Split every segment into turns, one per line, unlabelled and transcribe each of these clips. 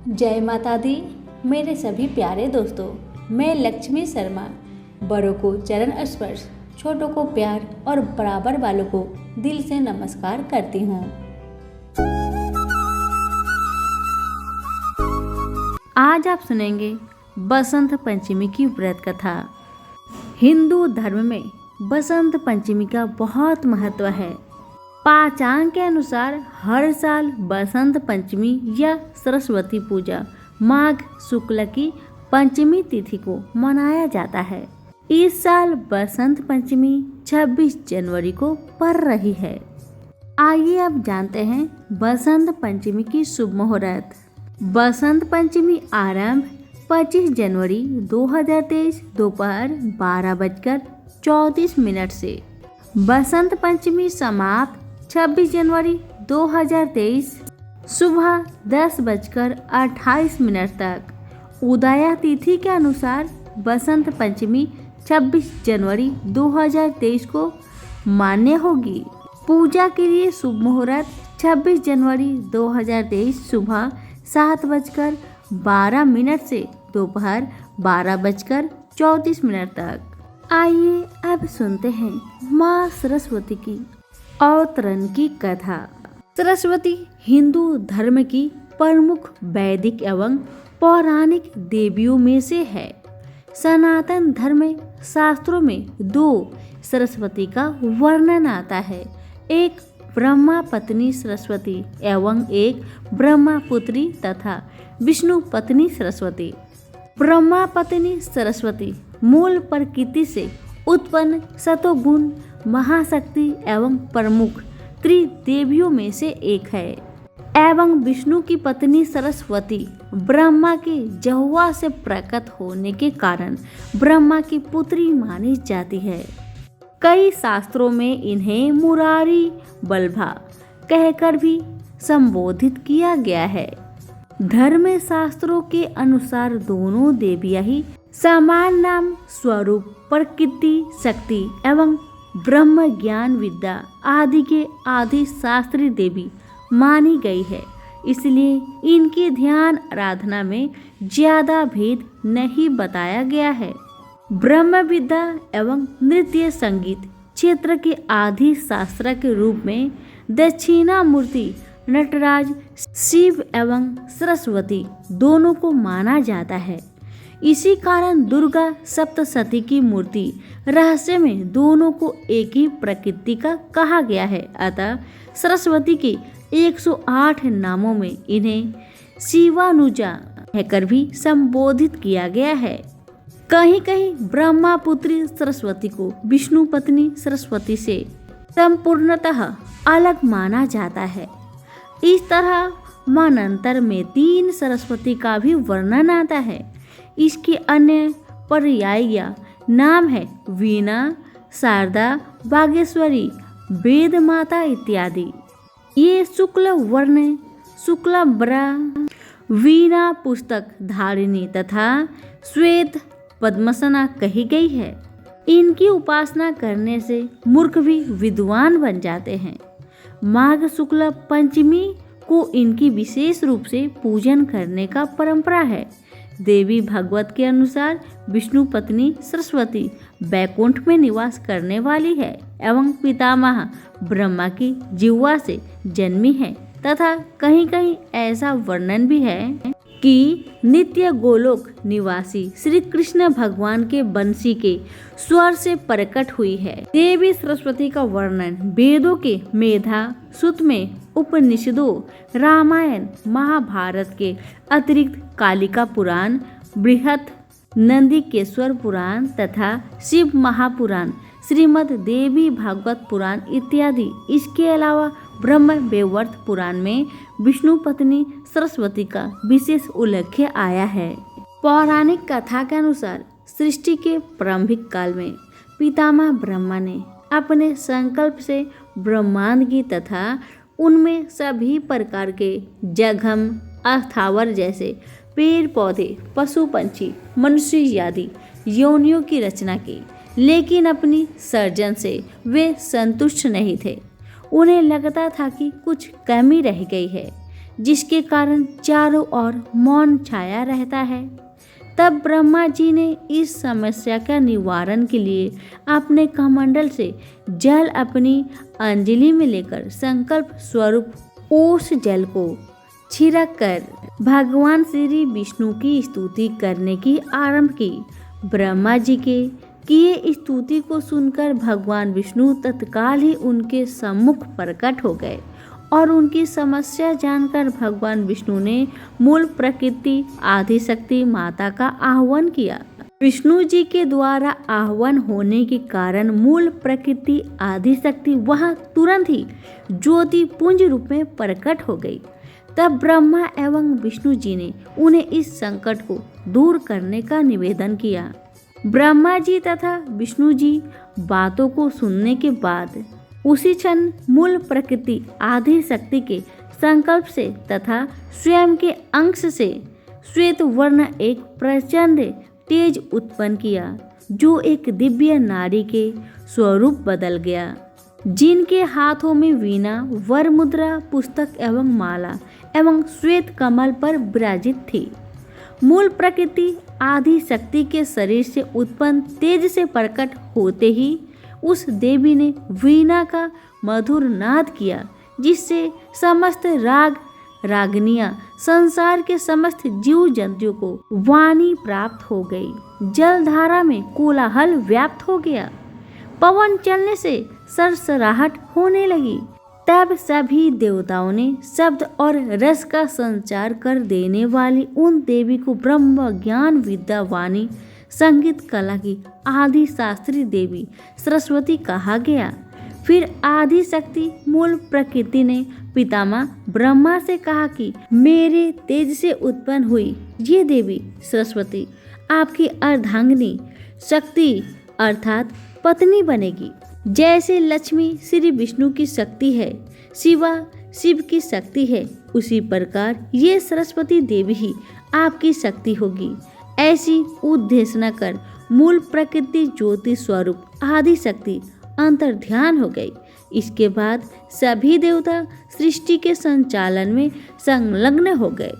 जय माता दी। मेरे सभी प्यारे दोस्तों, मैं लक्ष्मी शर्मा बड़ों को चरण स्पर्श, छोटों को प्यार और बराबर वालों को दिल से नमस्कार करती हूँ। आज आप सुनेंगे बसंत पंचमी की व्रत कथा। हिंदू धर्म में बसंत पंचमी का बहुत महत्व है। पाचांग के अनुसार हर साल बसंत पंचमी या सरस्वती पूजा माघ शुक्ल की पंचमी तिथि को मनाया जाता है। इस साल बसंत पंचमी 26 जनवरी को पड़ रही है। आइए अब जानते हैं बसंत पंचमी की शुभ मुहूर्त। बसंत पंचमी आरंभ 25 जनवरी 2023 दोपहर 12:34 से। बसंत पंचमी समाप्त 26 जनवरी 2023 सुबह 10:28 तक। उदया तिथि के अनुसार बसंत पंचमी 26 जनवरी 2023 को मान्य होगी। पूजा के लिए शुभ मुहूर्त 26 जनवरी 2023 सुबह 7:12 से दोपहर 12:34 तक। आइए अब सुनते हैं माँ सरस्वती की अवतरण की कथा। सरस्वती हिंदू धर्म की प्रमुख वैदिक एवं पौराणिक देवियों में से है। सनातन धर्म में शास्त्रों में 2 सरस्वती का वर्णन आता है, एक ब्रह्मा पत्नी सरस्वती एवं एक ब्रह्मा पुत्री तथा विष्णु पत्नी सरस्वती। ब्रह्मा पत्नी सरस्वती मूल प्रकृति से उत्पन्न सतोगुण महाशक्ति एवं प्रमुख त्रिदेवियों में से एक है एवं विष्णु की पत्नी सरस्वती ब्रह्मा के जहुआ से प्रकट होने के कारण ब्रह्मा की पुत्री मानी जाती है। कई शास्त्रों में इन्हें मुरारी बल्भा कहकर भी संबोधित किया गया है। धर्म शास्त्रों के अनुसार दोनों देवियां ही समान नाम स्वरूप प्रकृति शक्ति एवं ब्रह्म ज्ञान विद्या आदि के आदि शास्त्री देवी मानी गई है। इसलिए इनकी ध्यान आराधना में ज्यादा भेद नहीं बताया गया है। ब्रह्म विद्या एवं नृत्य संगीत क्षेत्र के आदि शास्त्र के रूप में दक्षिणामूर्ति नटराज शिव एवं सरस्वती दोनों को माना जाता है। इसी कारण दुर्गा सप्तशती की मूर्ति रहस्य में दोनों को एक ही प्रकृति का कहा गया है। अतः सरस्वती के 108 नामों में इन्हें शिवानुजा कहकर भी संबोधित किया गया है। कहीं कहीं ब्रह्मा पुत्री सरस्वती को विष्णु पत्नी सरस्वती से संपूर्णतः अलग माना जाता है। इस तरह मन्वंतर में 3 सरस्वती का भी वर्णन आता है। इसके अन्य पर्याय नाम है वीणा, शारदा, बागेश्वरी, वेद माता इत्यादि। ये शुक्ल वर्ण शुक्लांबरा वीणा पुस्तक धारिणी तथा श्वेत पद्मसना कही गई है। इनकी उपासना करने से मूर्ख भी विद्वान बन जाते हैं। माघ शुक्ल पंचमी को इनकी विशेष रूप से पूजन करने का परंपरा है। देवी भागवत के अनुसार विष्णु पत्नी सरस्वती बैकुंठ में निवास करने वाली है एवं पितामह ब्रह्मा की जिह्वा से जन्मी है तथा कहीं कहीं ऐसा वर्णन भी है कि नित्य गोलोक निवासी श्री कृष्ण भगवान के बंसी के स्वर से प्रकट हुई है। देवी सरस्वती का वर्णन वेदों के मेधा सूक्त में, उपनिषदों, रामायण महाभारत के अतिरिक्त कालिका पुराण, बृहत नंदिकेश्वर पुराण तथा शिव महापुराण, श्रीमद् देवी भागवत पुराण इत्यादि। इसके अलावा ब्रह्म वैवर्त पुराण में विष्णु पत्नी सरस्वती का विशेष उल्लेख आया है। पौराणिक कथा के अनुसार सृष्टि के प्रारंभिक काल में पितामह ब्रह्मा ने अपने संकल्प से ब्रह्मांड की तथा उनमें सभी प्रकार के जघम अस्थावर जैसे पेड़ पौधे पशु पंछी मनुष्य आदि योनियों की रचना की, लेकिन अपनी सर्जन से वे संतुष्ट नहीं थे। उन्हें लगता था कि कुछ कमी रह गई है। जिसके कारण चारों ओर मौन छाया रहता है। तब ब्रह्मा जी ने इस समस्या का निवारण के लिए अपने कमंडल से जल अपनी अंजलि में लेकर संकल्प स्वरूप उस जल को छिड़क कर भगवान श्री विष्णु की स्तुति करने की आरंभ की। ब्रह्मा जी के किए स्तुति को सुनकर भगवान विष्णु तत्काल ही उनके सम्मुख प्रकट हो गए और उनकी समस्या जानकर भगवान विष्णु ने मूल प्रकृति आदिशक्ति माता का आह्वान किया। विष्णु जी के द्वारा आह्वान होने के कारण मूल प्रकृति आदिशक्ति वहां तुरंत ही ज्योति पुंज रूप में प्रकट हो गई। तब ब्रह्मा एवं विष्णु जी ने उन्हें इस संकट को दूर करने का निवेदन किया। ब्रह्मा जी तथा विष्णु जी बातों को सुनने के बाद उसी क्षण मूल प्रकृति आदि शक्ति के संकल्प से तथा स्वयं के अंश से श्वेत वर्ण एक प्रचंड तेज उत्पन्न किया, जो एक दिव्य नारी के स्वरूप बदल गया, जिनके हाथों में वीणा, वर मुद्रा, पुस्तक एवं माला एवं श्वेत कमल पर विराजित थी। मूल प्रकृति आदि शक्ति के शरीर से उत्पन्न तेज से प्रकट होते ही उस देवी ने वीणा का मधुर नाद किया, जिससे समस्त राग रागनियां संसार के समस्त जीव जंतुओं को वाणी प्राप्त हो गई। जलधारा में कोलाहल व्याप्त हो गया, पवन चलने से सरसराहट होने लगी। तब सभी देवताओं ने शब्द और रस का संचार कर देने वाली उन देवी को ब्रह्म ज्ञान विद्या वाणी संगीत कला की आदि शास्त्री देवी सरस्वती कहा गया। फिर आदि शक्ति मूल प्रकृति ने पितामह ब्रह्मा से कहा कि मेरे तेज से उत्पन्न हुई ये देवी सरस्वती आपकी अर्धांगिनी शक्ति अर्थात पत्नी बनेगी। जैसे लक्ष्मी श्री विष्णु की शक्ति है, शिवा शिव की शक्ति है, उसी प्रकार ये सरस्वती देवी ही आपकी शक्ति होगी। ऐसी उद्देशना कर मूल प्रकृति ज्योति स्वरूप आदि शक्ति अंतर ध्यान हो गई। इसके बाद सभी देवता सृष्टि के संचालन में संलग्न हो गए।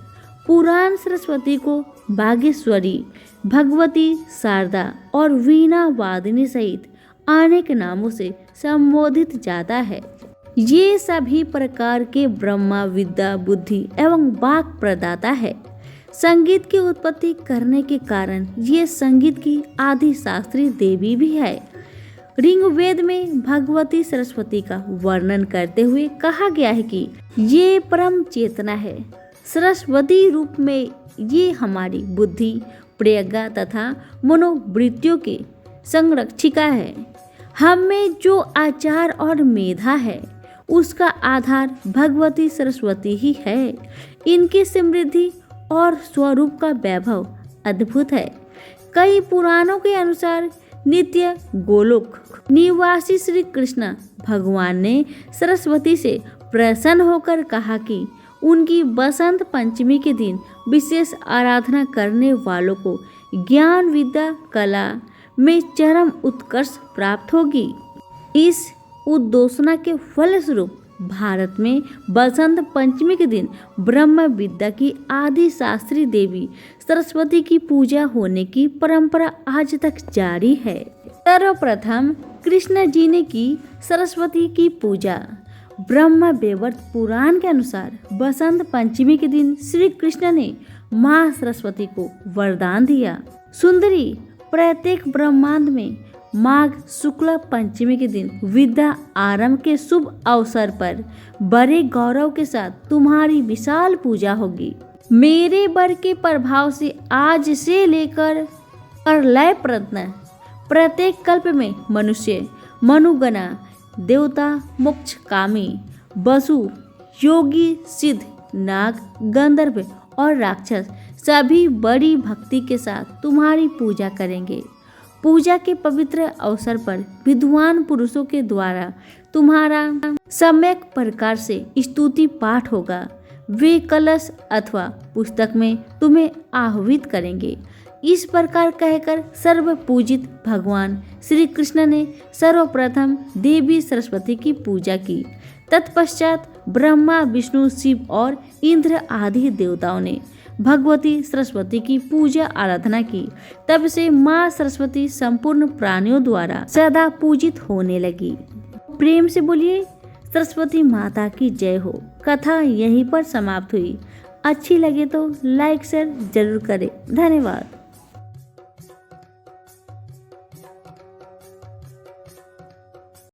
पुराण सरस्वती को भाग्यश्वरी, भगवती, शारदा और वीणा वादिनी सहित अनेक नामों से संबोधित जाता है। ये सभी प्रकार के ब्रह्मा विद्या बुद्धि एवं वाक प्रदाता है। संगीत की उत्पत्ति करने के कारण ये संगीत की आदि शास्त्री देवी भी है। ऋग्वेद में भगवती सरस्वती का वर्णन करते हुए कहा गया है कि ये परम चेतना है। सरस्वती रूप में ये हमारी बुद्धि, प्रज्ञा तथा मनोवृत्तियों के संरक्षिका है। हम में जो आचार और मेधा है उसका आधार भगवती सरस्वती ही है। इनकी समृद्धि और स्वरूप का वैभव अद्भुत है। कई पुराणों के अनुसार नित्य गोलोक निवासी श्री कृष्ण भगवान ने सरस्वती से प्रसन्न होकर कहा कि उनकी बसंत पंचमी के दिन विशेष आराधना करने वालों को ज्ञान विद्या कला में चरम उत्कर्ष प्राप्त होगी। इस उद्घोषणा के फलस्वरूप भारत में बसंत पंचमी के दिन ब्रह्म विद्या की आदि शास्त्री देवी सरस्वती की पूजा होने की परंपरा आज तक जारी है। सर्वप्रथम कृष्ण जी ने की सरस्वती की पूजा। ब्रह्म वैवर्त पुराण के अनुसार बसंत पंचमी के दिन श्री कृष्ण ने माँ सरस्वती को वरदान दिया। सुंदरी, प्रत्येक ब्रह्मांड में माघ शुक्ल पंचमी के दिन विद्या आरंभ के शुभ अवसर पर बड़े गौरव के साथ तुम्हारी विशाल पूजा होगी। मेरे वर के प्रभाव से आज से लेकर प्रलय प्रयत्न प्रत्येक कल्प में मनुष्य, मनुगणा, देवता, मोक्ष कामी, वसु, योगी, सिद्ध, नाग, गंधर्व और राक्षस सभी बड़ी भक्ति के साथ तुम्हारी पूजा करेंगे। पूजा के पवित्र अवसर पर विद्वान पुरुषों के द्वारा तुम्हारा सम्यक प्रकार से स्तुति पाठ होगा। वे कलश अथवा पुस्तक में तुम्हें आह्वित करेंगे। इस प्रकार कहकर सर्व पूजित भगवान श्री कृष्ण ने सर्वप्रथम देवी सरस्वती की पूजा की तत्पश्चात ब्रह्मा, विष्णु, शिव और इंद्र आदि देवताओं ने भगवती सरस्वती की पूजा आराधना की। तब से माँ सरस्वती संपूर्ण प्राणियों द्वारा सदा पूजित होने लगी। प्रेम से बोलिए सरस्वती माता की जय हो। कथा यहीं पर समाप्त हुई। अच्छी लगे तो लाइक शेयर जरूर करें। धन्यवाद।